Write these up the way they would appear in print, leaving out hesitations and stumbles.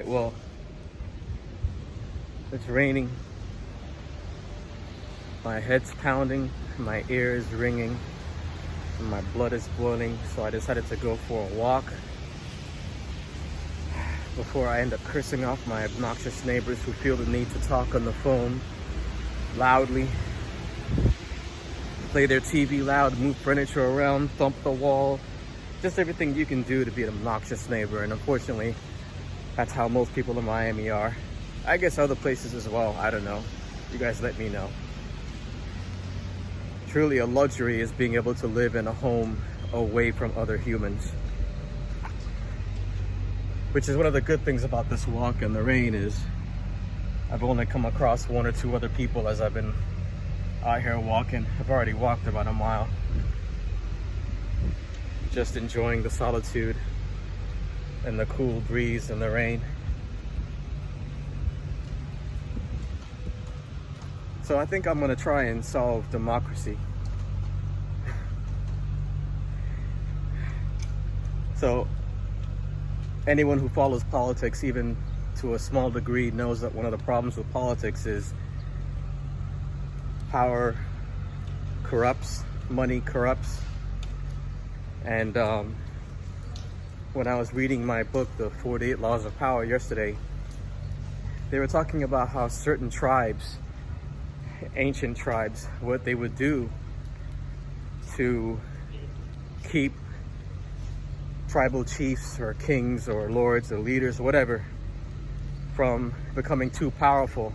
Alright, well, it's raining. My head's pounding, my ear is ringing, and my blood is boiling, so I decided to go for a walk before I end up cursing off my obnoxious neighbors who feel the need to talk on the phone loudly, play their TV loud, move furniture around, thump the wall, just everything you can do to be an obnoxious neighbor. And unfortunately, that's how most people in Miami are. I guess other places as well, I don't know. You guys let me know. Truly a luxury is being able to live in a home away from other humans. Which is one of the good things about this walk in the rain is I've only come across one or two other people as I've been out here walking. I've already walked about a mile. Just enjoying the solitude and the cool breeze and the rain. So I think I'm gonna try and solve democracy. So anyone who follows politics, even to a small degree, knows that one of the problems with politics is power corrupts, money corrupts. And when I was reading my book, The 48 Laws of Power, yesterday, they were talking about how certain tribes, ancient tribes, what they would do to keep tribal chiefs or kings or lords or leaders or whatever from becoming too powerful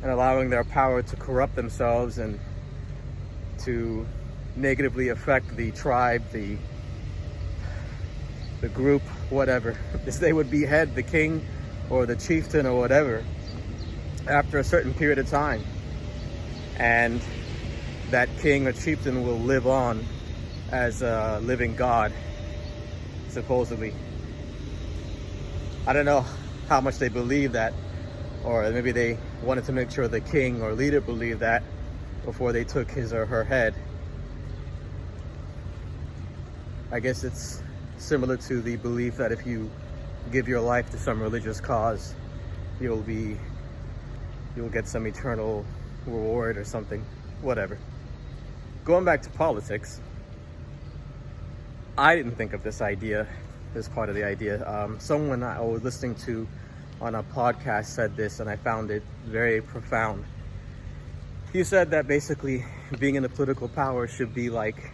and allowing their power to corrupt themselves and to negatively affect the tribe, the group, whatever. Is they would behead the king or the chieftain or whatever after a certain period of time, and that king or chieftain will live on as a living god, supposedly. I don't know how much they believe that, or maybe they wanted to make sure the king or leader believed that before they took his or her head. I guess it's similar to the belief that if you give your life to some religious cause, you'll get some eternal reward or something, whatever. Going back to politics, I didn't think of this idea, this part of the idea. Someone I was listening to on a podcast said this, and I found it very profound. He said that basically being in the political power should be like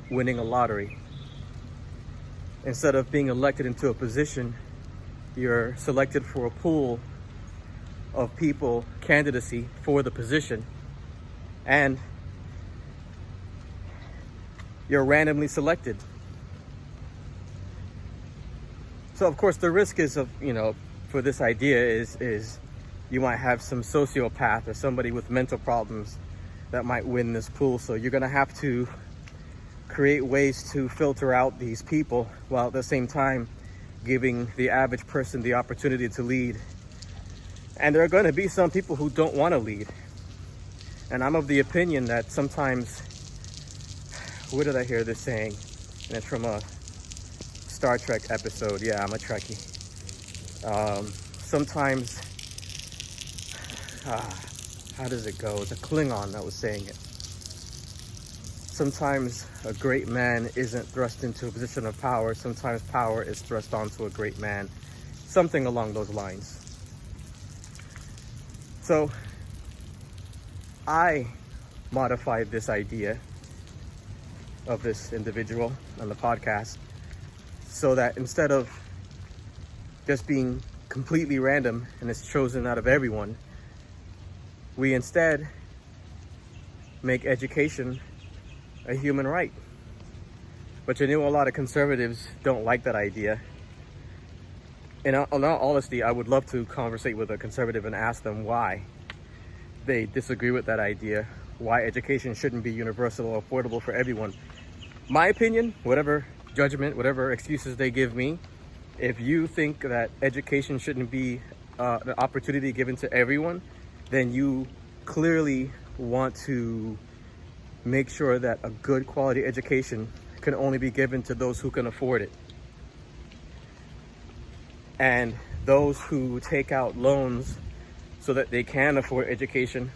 winning a lottery. Instead of being elected into a position, you're selected for a pool of people, candidacy for the position, and you're randomly selected. So of course the risk is for this idea is you might have some sociopath or somebody with mental problems that might win this pool. So you're gonna have to create ways to filter out these people while at the same time giving the average person the opportunity to lead. And there are going to be some people who don't want to lead. And I'm of the opinion that sometimes, where did I hear this saying? And it's from a Star Trek episode. Yeah, I'm a Trekkie. Sometimes, how does it go? It's a Klingon that was saying it. Sometimes a great man isn't thrust into a position of power. Sometimes power is thrust onto a great man. Something along those lines. So I modified this idea of this individual on the podcast so that instead of just being completely random and it's chosen out of everyone, we instead make education a human right. But you know, a lot of conservatives don't like that idea. In all honesty, I would love to conversate with a conservative and ask them why they disagree with that idea, why education shouldn't be universal or affordable for everyone. My opinion, whatever judgment, whatever excuses they give me, if you think that education shouldn't be an opportunity given to everyone, then you clearly want to make sure that a good quality education can only be given to those who can afford it. And those who take out loans so that they can afford education,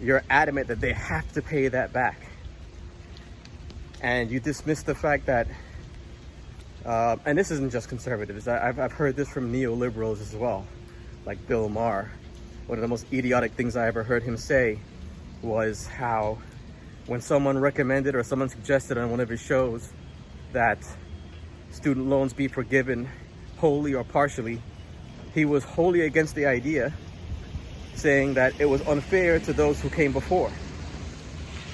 you're adamant that they have to pay that back. And you dismiss the fact that, and this isn't just conservatives, I've heard this from neoliberals as well, like Bill Maher. One of the most idiotic things I ever heard him say was how when someone recommended or someone suggested on one of his shows that student loans be forgiven wholly or partially, he was wholly against the idea, saying that it was unfair to those who came before.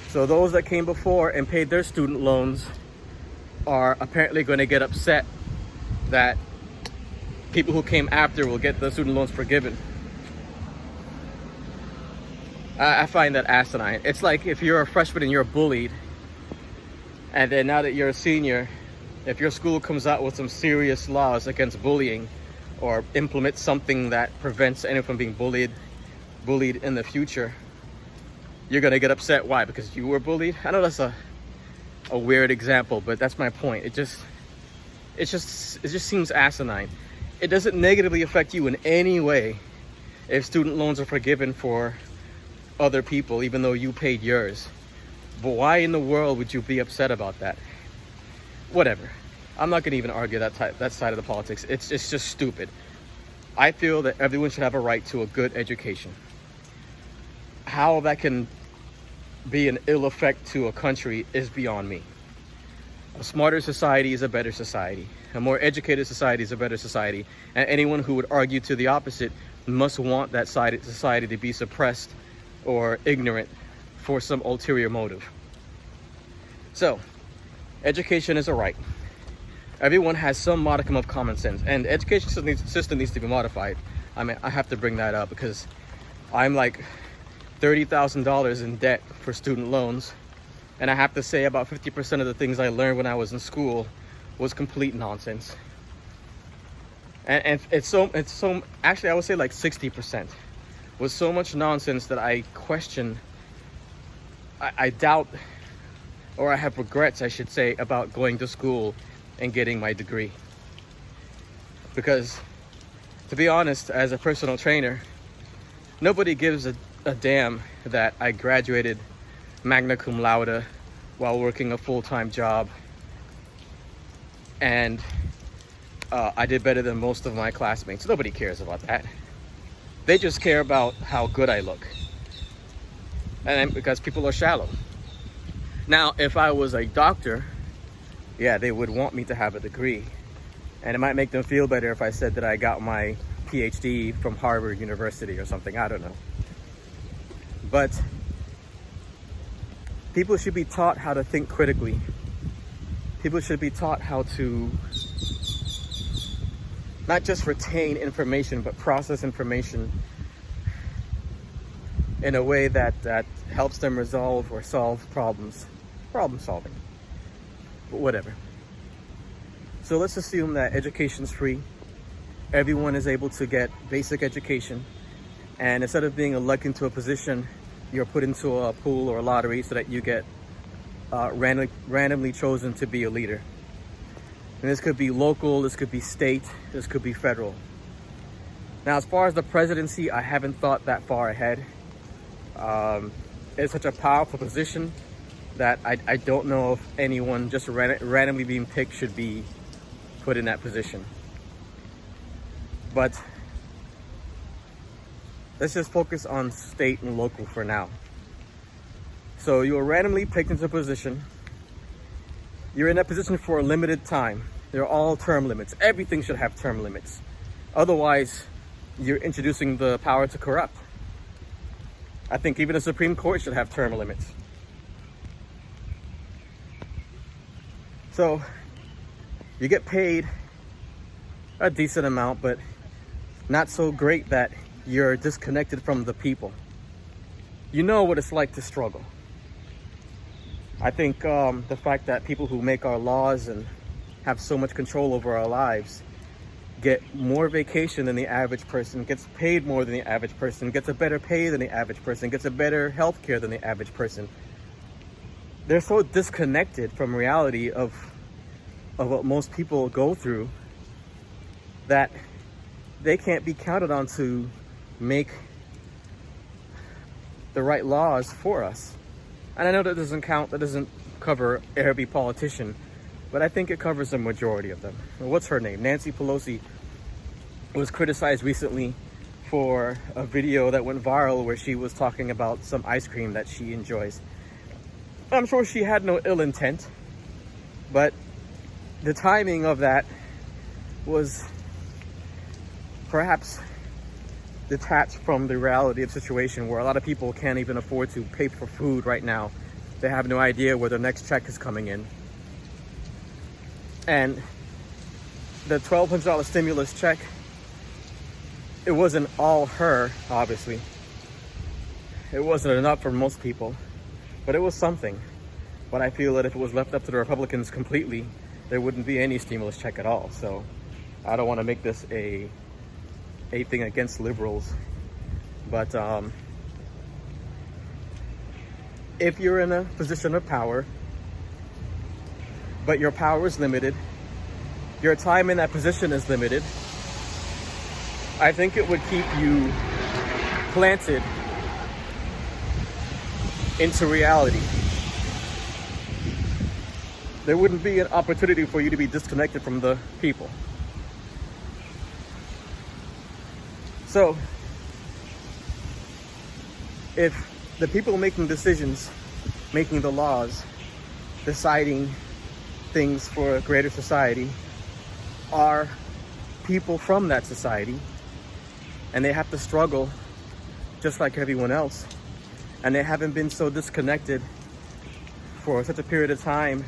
So those that came before and paid their student loans are apparently going to get upset that people who came after will get the student loans forgiven. I find that asinine. It's like if you're a freshman and you're bullied, and then now that you're a senior, if your school comes out with some serious laws against bullying or implements something that prevents anyone from being bullied in the future, you're gonna get upset. Why? Because you were bullied? I know that's a weird example, but that's my point. It just seems asinine. It doesn't negatively affect you in any way if student loans are forgiven for other people, even though you paid yours. But why in the world would you be upset about that? Whatever. I'm not gonna even argue that side of the politics. It's just stupid. I feel that everyone should have a right to a good education. How that can be an ill effect to a country is beyond me. A smarter society is a better society. A more educated society is a better society. And anyone who would argue to the opposite must want that society to be suppressed or ignorant for some ulterior motive. So, education is a right. Everyone has some modicum of common sense, and the education system needs to be modified. I mean, I have to bring that up because I'm like $30,000 in debt for student loans, and I have to say about 50% of the things I learned when I was in school was complete nonsense. And it's so actually I would say like 60% was so much nonsense that I question, I doubt, or I have regrets, I should say, about going to school and getting my degree. Because, to be honest, as a personal trainer, nobody gives a damn that I graduated magna cum laude while working a full-time job, and I did better than most of my classmates. Nobody cares about that. They just care about how good I look, and because people are shallow. Now, if I was a doctor, yeah, they would want me to have a degree, and it might make them feel better if I said that I got my PhD from Harvard University or something. I don't know. But people should be taught how to think critically. People should be taught how to not just retain information, but process information in a way that helps them resolve or solve problems. Problem solving. But whatever. So let's assume that education's free. Everyone is able to get basic education. And instead of being elected into a position, you're put into a pool or a lottery so that you get randomly chosen to be a leader. And this could be local, this could be state, this could be federal. Now, as far as the presidency, I haven't thought that far ahead. It's such a powerful position that I don't know if anyone just randomly being picked should be put in that position. But let's just focus on state and local for now. So you were randomly picked into a position. You're in that position for a limited time. They're all term limits. Everything should have term limits. Otherwise, you're introducing the power to corrupt. I think even the Supreme Court should have term limits. So you get paid a decent amount, but not so great that you're disconnected from the people. You know what it's like to struggle. I think the fact that people who make our laws and have so much control over our lives get more vacation than the average person, gets paid more than the average person, gets a better pay than the average person, gets a better health care than the average person. They're so disconnected from reality of what most people go through that they can't be counted on to make the right laws for us. And I know that doesn't cover every politician, but I think it covers the majority of them. What's her name? Nancy Pelosi was criticized recently for a video that went viral where she was talking about some ice cream that she enjoys. I'm sure she had no ill intent, but the timing of that was perhaps detached from the reality of the situation, where a lot of people can't even afford to pay for food right now. They have no idea where their next check is coming in. And the $1,200 stimulus check, it wasn't all her, obviously. It wasn't enough for most people, but it was something. But I feel that if it was left up to the Republicans completely, there wouldn't be any stimulus check at all. So I don't want to make this a thing against liberals, but if you're in a position of power, but your power is limited, your time in that position is limited, I think it would keep you planted into reality. There wouldn't be an opportunity for you to be disconnected from the people. So, if the people making decisions, making the laws, deciding things for a greater society are people from that society, and they have to struggle just like everyone else, and they haven't been so disconnected for such a period of time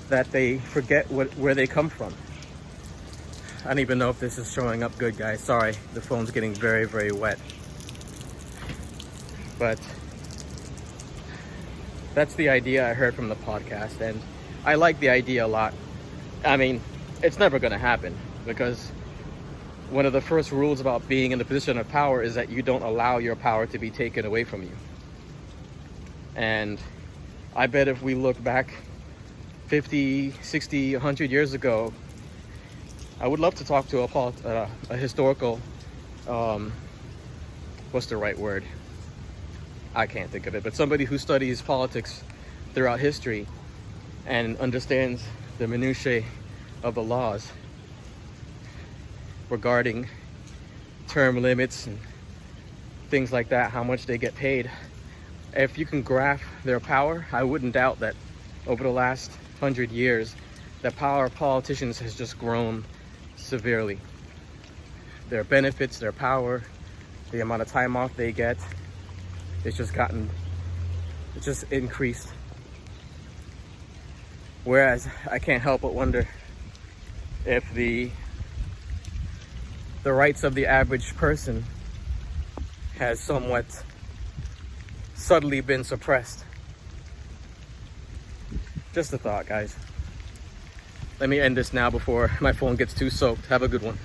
that they forget where they come from. I don't even know if this is showing up good, guys. Sorry, the phone's getting very, very wet. But that's the idea I heard from the podcast, and I like the idea a lot. I mean, it's never going to happen, because one of the first rules about being in a position of power is that you don't allow your power to be taken away from you. And I bet if we look back 50, 60, 100 years ago, I would love to talk to a historical, what's the right word? I can't think of it, but somebody who studies politics throughout history and understands the minutiae of the laws regarding term limits and things like that, how much they get paid. If you can graph their power, I wouldn't doubt that over the last 100 years, the power of politicians has just grown severely. Their benefits, their power, the amount of time off they get, it's just increased. Whereas I can't help but wonder if the rights of the average person has somewhat subtly been suppressed. Just a thought, guys. Let me end this now before my phone gets too soaked. Have a good one.